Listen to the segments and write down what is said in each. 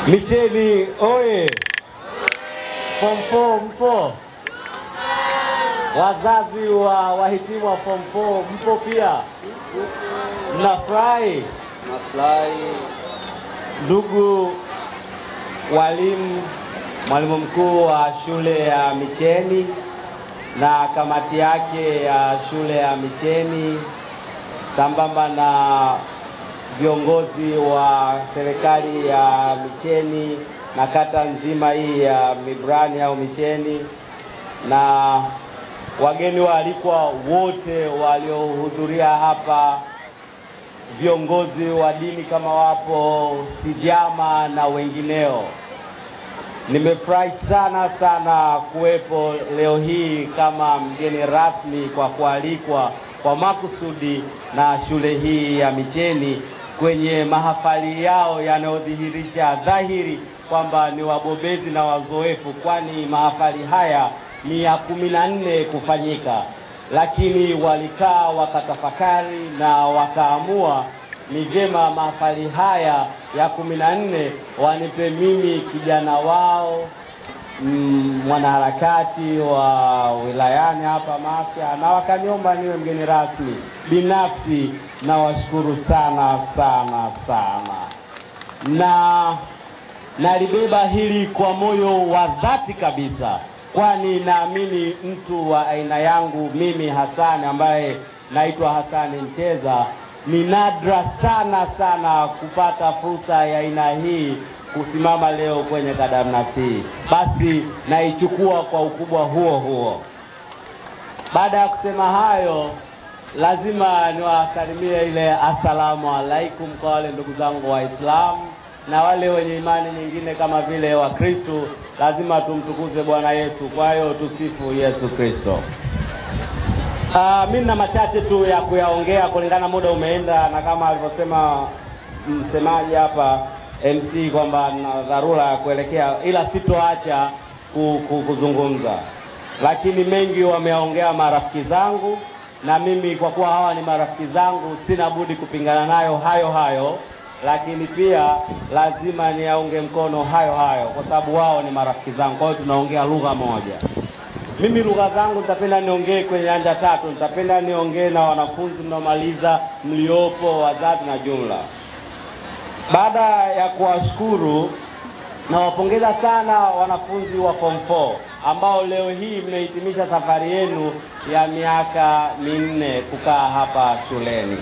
Micheni oye! Form 4 mpo? Wazazi wa wahitimu wa Form 4 mpo pia? Mnafurahi? Nafurahi. Ndugu walimu, mwalimu mkuu wa shule ya Micheni na kamati yake ya shule ya Micheni, sambamba na viongozi wa serikali ya Micheni na kata nzima hii ya Mibrani au Micheni, na wageni waalikwa wote waliohudhuria hapa, viongozi wa dini kama wapo, sijama na wengineo. Nimefurahi sana kuwepo leo hii kama mgeni rasmi kwa kualikwa kwa makusudi na shule hii ya Micheni kwenye mahafali yao yanayodhihirisha dhahiri kwamba ni wabobezi na wazoefu, kwani mahafali haya ni ya 14 kufanyika, lakini walikaa wakatafakari na wakaamua ni vyema mahafali haya ya 14 wanipe mimi kijana wao, mwanaharakati wa wilayani hapa Mafia, na wakaniomba niwe mgeni rasmi. Binafsi na washukuru sana na nalibeba hili kwa moyo wa dhati kabisa, kwani naamini mtu wa aina yangu mimi Hasani, ambaye naitwa Hasani Mcheza, ni nadra sana kupata fursa ya aina hii kusimama leo kwenye kadamnasi. Basi naichukua kwa ukubwa huo. Baada ya kusema hayo, lazima niwasalimie ile asalamu alaikum kwa wale ndugu zangu Waislamu na wale wenye imani nyingine kama vile wa Kristo. Lazima tumtukuze Bwana Yesu, kwa hiyo tusifu Yesu Kristo. Mimi na machache tu ya kuyaongea kulingana muda umeenda, na kama alivyosema msemaji hapa MC kwamba na dharura ya kuelekea, ila sitoacha kuzungumza. Lakini mengi wameongea marafiki zangu, na mimi kwa kuwa hawa ni marafiki zangu sina budi kupingana nayo hayo, lakini pia lazima niaunge mkono hayo kwa sababu wao ni marafiki zangu, kwa hiyo tunaongea lugha moja. Mimi lugha zangu nitapenda niongee kwenye nyanja tatu. Nitapenda niongee na wanafunzi mnaomaliza mliopo, wazazi na jumla. Baada ya kuwashukuru na wapongeza sana wanafunzi wa Form 4 ambao leo hii mmehitimisha safari yenu ya miaka 4 kukaa hapa shuleni.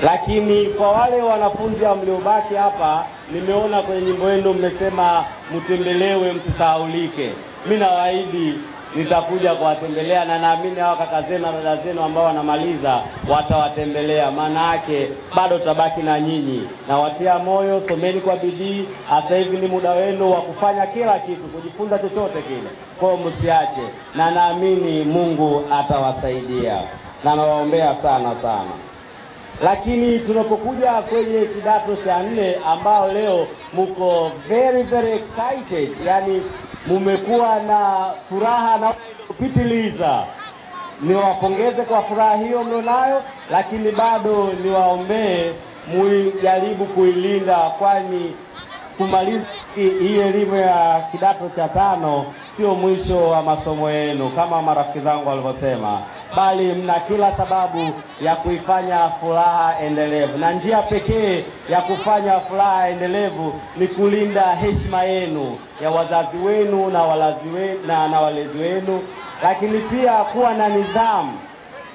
Lakini kwa wale wanafunzi mliobaki hapa, nimeona kwenye nyimbo yenu mmesema mtembelewe msisahaulike. Mimi nawaahidi nitakuja kuwatembelea, na naamini hawa kaka zenu na dada zenu ambao wanamaliza watawatembelea. Maana yake bado tabaki na nyinyi, na watia moyo, someni kwa bidii. Sasa hivi ni muda wenu wa kufanya kila kitu, kujifunza chochote kile, kwa msiache, na naamini Mungu atawasaidia, na nawaombea sana. Lakini tunapokuja kwenye kidato cha 4 ambao leo muko very excited, yani mumekuwa na furaha na kupitiliza, niwapongeze kwa furaha hiyo mlionayo, lakini bado niwaombee mujaribu kuilinda, kwani kumaliza hii elimu ya kidato cha 5 sio mwisho wa masomo yenu kama marafiki zangu walivyosema, bali mna kila sababu ya kuifanya furaha endelevu, na njia pekee ya kufanya furaha endelevu ni kulinda heshima yenu ya wazazi wenu na walezi wenu, lakini pia kuwa na nidhamu.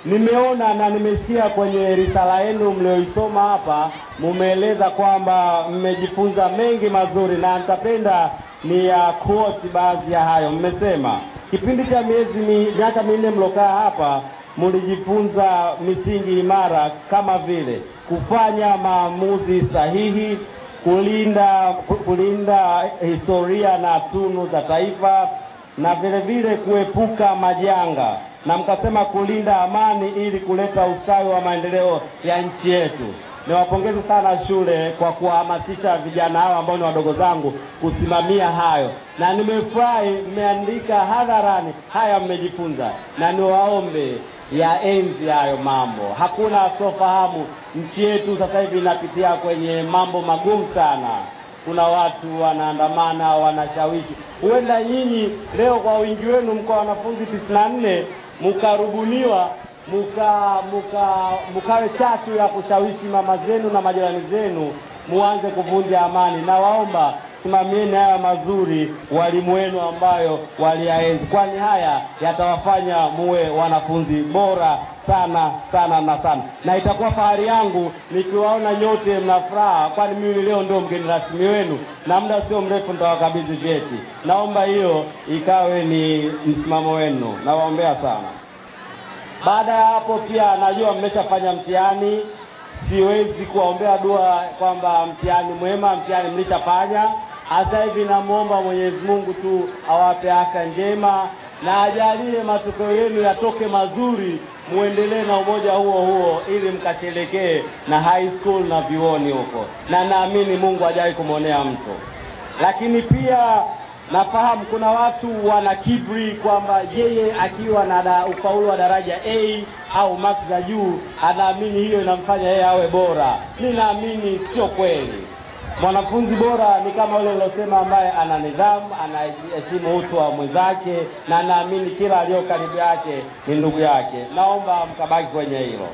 Nimeona na nimesikia kwenye risala yenu mlioisoma hapa, mumeeleza kwamba mmejifunza mengi mazuri, na nitapenda ni ya quote baadhi ya hayo. Mmesema kipindi cha miaka 4 mlokaa hapa, mlijifunza misingi imara kama vile kufanya maamuzi sahihi, kulinda historia na tunu za taifa, na vile kuepuka majanga, na mkasema kulinda amani ili kuleta ustawi wa maendeleo ya nchi yetu. Niwapongeze sana shule kwa kuhamasisha vijana hao ambao ni wadogo zangu kusimamia hayo, na nimefurahi mmeandika hadharani haya mmejifunza, na niwaombe ya enzi hayo mambo. Hakuna asofahamu nchi yetu sasa hivi inapitia kwenye mambo magumu sana. kuna watu wanaandamana, wanashawishi. Huenda nyinyi leo kwa wingi wenu mko wanafunzi 94 mkarubuniwa mukawe chachu ya kushawishi mama zenu na majirani zenu muanze kuvunja amani. Na waomba simamieni haya mazuri walimu wenu ambayo waliyaenzi, kwani haya yatawafanya muwe wanafunzi bora sana sana na sana. Na itakuwa fahari yangu nikiwaona nyote mna furaha, kwani mimi leo ndio mgeni rasmi wenu na muda sio mrefu nitawakabidhi vyeti. Naomba hiyo ikawe ni msimamo wenu. Nawaombea sana. Baada ya hapo pia najua mmeshafanya mtihani. Siwezi kuwaombea dua kwamba mtihani mwema, mtihani mlishafanya. Sasa hivi namuomba Mwenyezi Mungu tu awape afya njema na ajalie matokeo yenu yatoke mazuri, muendelee na umoja huo ili mkasherekee na high school na vioni huko. Na naamini Mungu hajawahi kumwonea mtu. Lakini pia nafahamu kuna watu wana kiburi kwamba yeye akiwa na ufaulu wa daraja A au marks za juu anaamini hiyo inamfanya yeye awe bora. Mimi naamini sio kweli. Mwanafunzi bora ni kama yule nilosema, ambaye ana nidhamu, anaheshimu utu wa mwenzake na anaamini kila aliyo karibu yake ni ndugu yake. Naomba mkabaki kwenye hilo.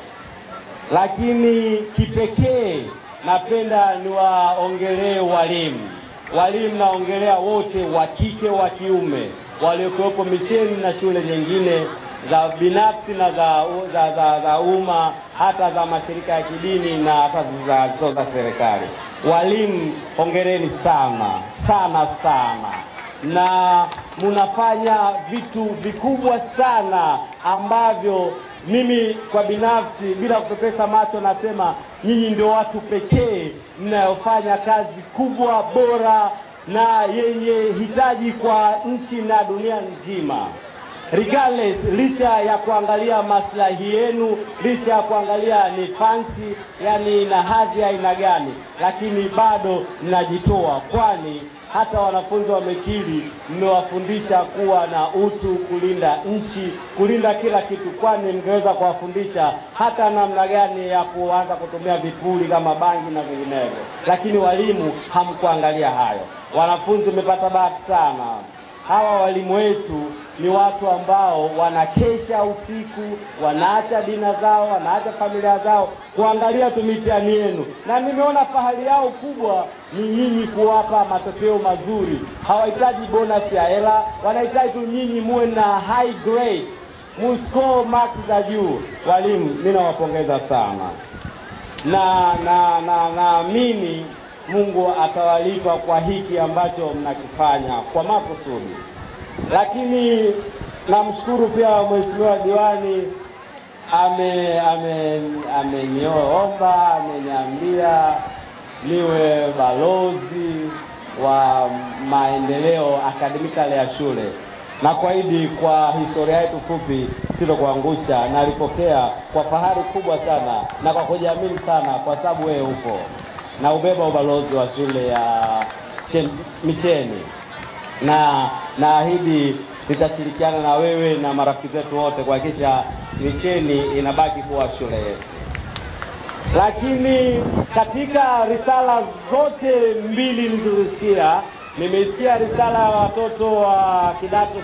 Lakini kipekee napenda niwaongelee walimu. Walimu naongelea wote, wa kike wa kiume, waliokuwepo Micheni na shule nyingine za binafsi na za umma, hata za mashirika ya kidini na asasi za serikali. Walimu hongereni sana sana sana, na mnafanya vitu vikubwa sana ambavyo mimi kwa binafsi bila kupepesa macho nasema nyinyi ndio watu pekee mnayofanya kazi kubwa, bora na yenye hitaji kwa nchi na dunia nzima. Regardless, licha ya kuangalia maslahi yenu, licha ya kuangalia ni fancy, yani na hadhi aina gani, lakini bado mnajitoa, kwani hata wanafunzi wamekiri mmewafundisha kuwa na utu, kulinda nchi, kulinda kila kitu, kwani mngeweza kuwafundisha hata namna gani ya kuanza kutumia vipuli kama bangi na vinginevyo. Lakini walimu hamkuangalia hayo. Wanafunzi mmepata bahati sana. Hawa walimu wetu ni watu ambao wanakesha usiku, wanaacha dina zao, wanaacha familia zao kuangalia tu mitihani yenu. Na nimeona fahari yao kubwa ni nyinyi kuwapa matokeo mazuri. Hawahitaji bonus ya hela, wanahitaji tu nyinyi muwe na high grade, muscore marks za juu. Walimu mimi nawapongeza sana. Naamini Mungu atawalipa kwa hiki ambacho mnakifanya kwa makusudi. Lakini namshukuru pia Mheshimiwa Diwani ameniomba, ameniambia niwe balozi wa maendeleo akademikali ya shule. Na kuahidi kwa historia yetu fupi sitokuangusha, na nalipokea kwa fahari kubwa sana na kwa kujiamini sana, kwa sababu wewe upo na ubeba ubalozi wa shule ya Micheni. Na naahidi nitashirikiana na wewe na marafiki zetu wote kuhakikisha Micheni inabaki kuwa shule yetu. Lakini katika risala zote mbili nilizosikia, nimeisikia risala ya watoto wa kidato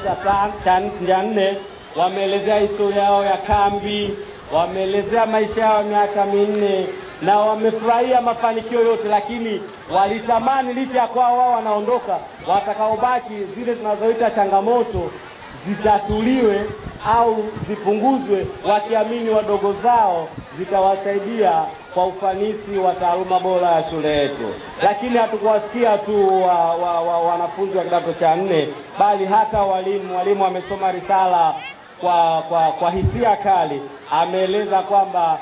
cha 4, wameelezea historia yao ya kambi, wameelezea maisha yao miaka 4 na wamefurahia mafanikio yote, lakini walitamani licha ya kwa wao wanaondoka, watakaobaki zile tunazoita changamoto zitatuliwe au zipunguzwe, wakiamini wadogo zao zitawasaidia kwa ufanisi wa taaluma bora ya shule yetu. Lakini hatukuwasikia tu wanafunzi wa kidato cha 4, bali hata walimu wamesoma risala kwa hisia kali. Ameeleza kwamba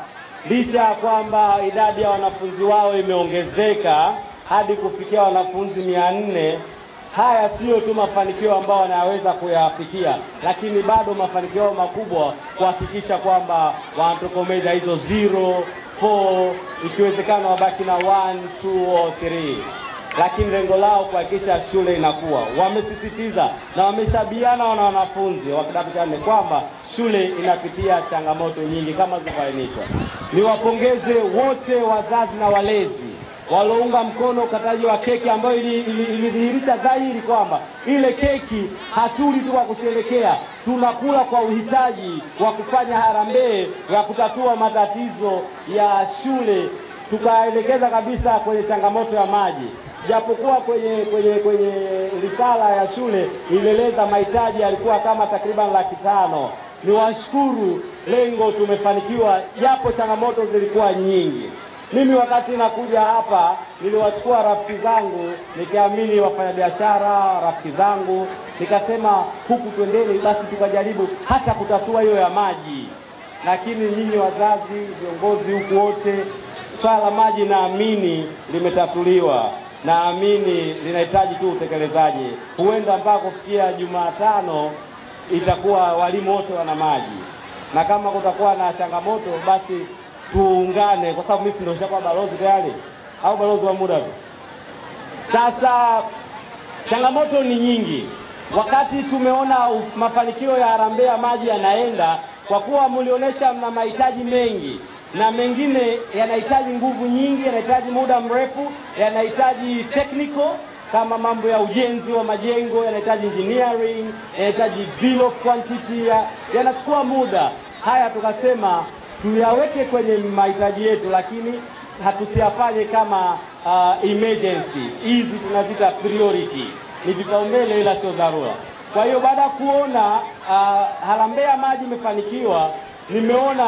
licha ya kwamba idadi ya wanafunzi wao imeongezeka hadi kufikia wanafunzi 400, haya sio tu mafanikio ambayo wanaweza kuyafikia, lakini bado mafanikio makubwa kuhakikisha kwamba wanatokomeza hizo 0, 4, ikiwezekana wabaki na 1, 2 or 3. Lakini lengo lao kuhakikisha shule inakuwa. Wamesisitiza na wameshabiana na wanafunzi wa kidato cha 4 kwamba shule inapitia changamoto nyingi kama zilivyoainishwa. Niwapongeze wote wazazi na walezi waliounga mkono ukataji wa keki ambayo ilidhihirisha dhahiri kwamba ile keki hatuli tu kwa kusherekea, tunakula kwa uhitaji wa kufanya harambee ya kutatua matatizo ya shule. Tukaelekeza kabisa kwenye changamoto ya maji, japokuwa kwenye risala ya shule ilieleza mahitaji yalikuwa kama takriban 500,000. Niwashukuru, lengo tumefanikiwa, japo changamoto zilikuwa nyingi. Mimi wakati nakuja hapa niliwachukua rafiki zangu, nikiamini wafanyabiashara rafiki zangu, nikasema huku twendeni basi tukajaribu hata kutatua hiyo ya maji. Lakini nyinyi wazazi, viongozi huku wote, swala la maji naamini limetatuliwa. Naamini linahitaji tu utekelezaji. Huenda mpaka kufikia Jumatano itakuwa walimu wote wana maji. Na kama kutakuwa na changamoto basi tuungane, kwa sababu mimi ndio nishakuwa balozi tayari au balozi wa muda. Sasa changamoto ni nyingi. Wakati tumeona mafanikio ya harambee ya maji yanaenda, kwa kuwa mlionyesha mna mahitaji mengi na mengine yanahitaji nguvu nyingi, yanahitaji muda mrefu, yanahitaji technical kama mambo ya ujenzi wa majengo, yanahitaji engineering, yanahitaji bill of quantity, yanachukua muda. Haya tukasema tuyaweke kwenye mahitaji yetu, lakini hatusiyafanye kama emergency. Hizi tunazita priority, ni vipaumbele ila sio dharura. Kwa hiyo baada kuona harambee ya maji imefanikiwa, nimeona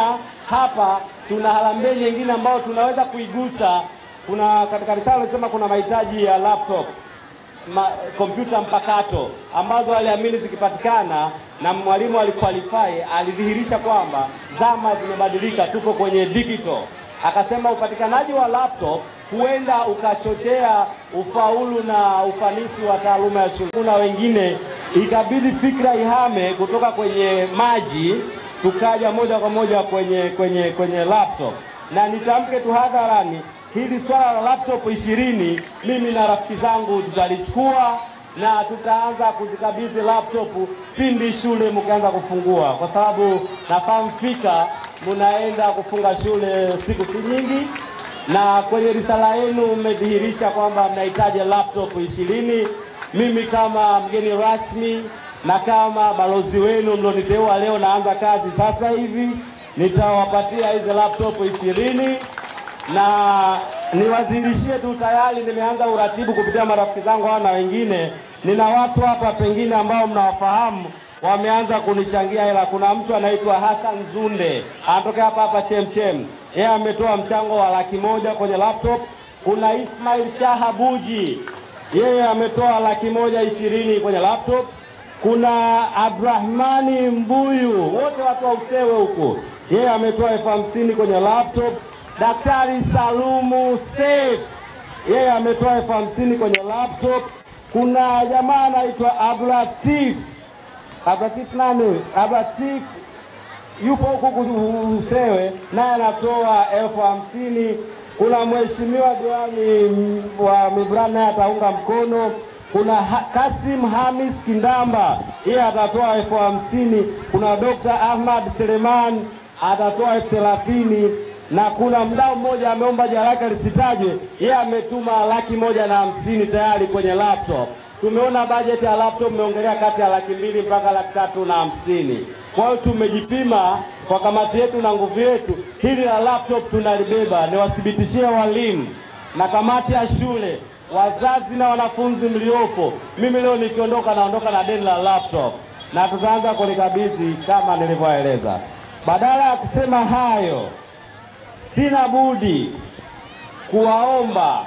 hapa tuna harambee nyingine ambayo tunaweza kuigusa. Kuna katika risala nasema kuna mahitaji ya laptop, kompyuta mpakato ambazo aliamini zikipatikana na mwalimu aliqualify, alidhihirisha kwamba zama zimebadilika, tuko kwenye digital. Akasema upatikanaji wa laptop huenda ukachochea ufaulu na ufanisi wa taaluma ya shule. Kuna wengine ikabidi fikra ihame kutoka kwenye maji tukaja moja kwa moja kwenye laptop. Na nitamke tu hadharani, hili swala la laptop 20 mimi na rafiki zangu tutalichukua na tutaanza kuzikabidhi laptop pindi shule mkaanza kufungua, kwa sababu nafahamu fika mnaenda kufunga shule siku si nyingi, na kwenye risala yenu mmedhihirisha kwamba mnahitaji laptop 20. Mimi kama mgeni rasmi na kama balozi wenu mlioniteua leo, naanza kazi sasa hivi, nitawapatia hizo laptop 20 na niwadhirishie tu tayari nimeanza uratibu kupitia marafiki zangu na wengine. Nina watu hapa pengine ambao mnawafahamu wameanza kunichangia hela. Kuna mtu anaitwa Hassan Zunde, anatoka hapa Chemchem. Yeye ametoa mchango wa 100,000 kwenye laptop. Kuna Ismail Shahabuji, yeye ametoa 120,000 kwenye laptop. Kuna Abrahmani Mbuyu, wote watu wa Usewe huko, yeye ametoa 50,000 kwenye laptop. Daktari Salumu Saif, yeye ametoa 50,000 kwenye laptop. Kuna jamaa anaitwa Ablatif nani? Ablatif yupo huko Usewe, naye anatoa 50,000. Kuna mheshimiwa diwani wa Mibrana ataunga mkono. Kuna Kasim Hamis Kindamba, yeye atatoa 50,000. Kuna Dr. Ahmad Seleman atatoa 30,000. Na kuna mdau mmoja ameomba jina lake lisitajwe, yeye ametuma 150,000 tayari kwenye laptop. Tumeona budget ya laptop umeongelea kati ya 200,000 mpaka 350,000. Kwa hiyo tumejipima kwa kamati yetu na nguvu yetu, hili la laptop tunalibeba. Niwathibitishie walimu na kamati ya shule, wazazi na wanafunzi mliopo, mimi leo nikiondoka naondoka na deni la laptop, na tutaanza kulikabidhi kama nilivyoeleza. Badala ya kusema hayo, sina budi kuwaomba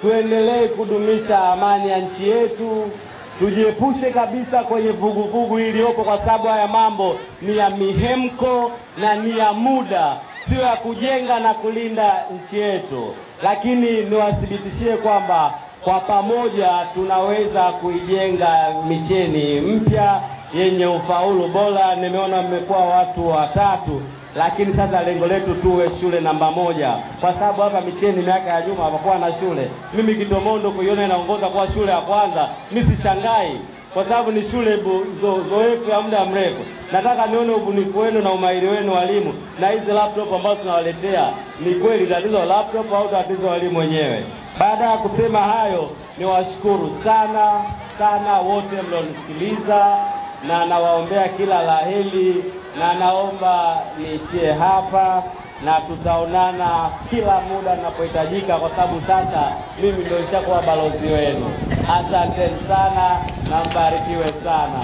tuendelee kudumisha amani ya nchi yetu, tujiepushe kabisa kwenye vuguvugu iliyopo, kwa sababu haya mambo ni ya mihemko na ni ya muda, sio ya kujenga na kulinda nchi yetu. Lakini niwathibitishie kwamba kwa pamoja tunaweza kuijenga Micheni mpya yenye ufaulu bora. Nimeona mmekuwa watu watatu, lakini sasa lengo letu tuwe shule namba 1, kwa sababu hapa Micheni miaka ya nyuma hapakuwa na shule. Mimi Kitomondo kuiona inaongoza kwa shule ya kwanza, mimi sishangai, kwa sababu ni shule zoefu ya muda mrefu. Nataka nione ubunifu wenu na umahiri wenu walimu, na hizi laptop ambazo tunawaletea, ni kweli tatizo laptop au tatizo walimu wenyewe? Baada ya kusema hayo, niwashukuru sana wote mlionisikiliza, na nawaombea kila laheri, na naomba niishie hapa, na tutaonana kila muda ninapohitajika, kwa sababu sasa mimi ndio nishakuwa balozi wenu. Asante sana na mbarikiwe sana.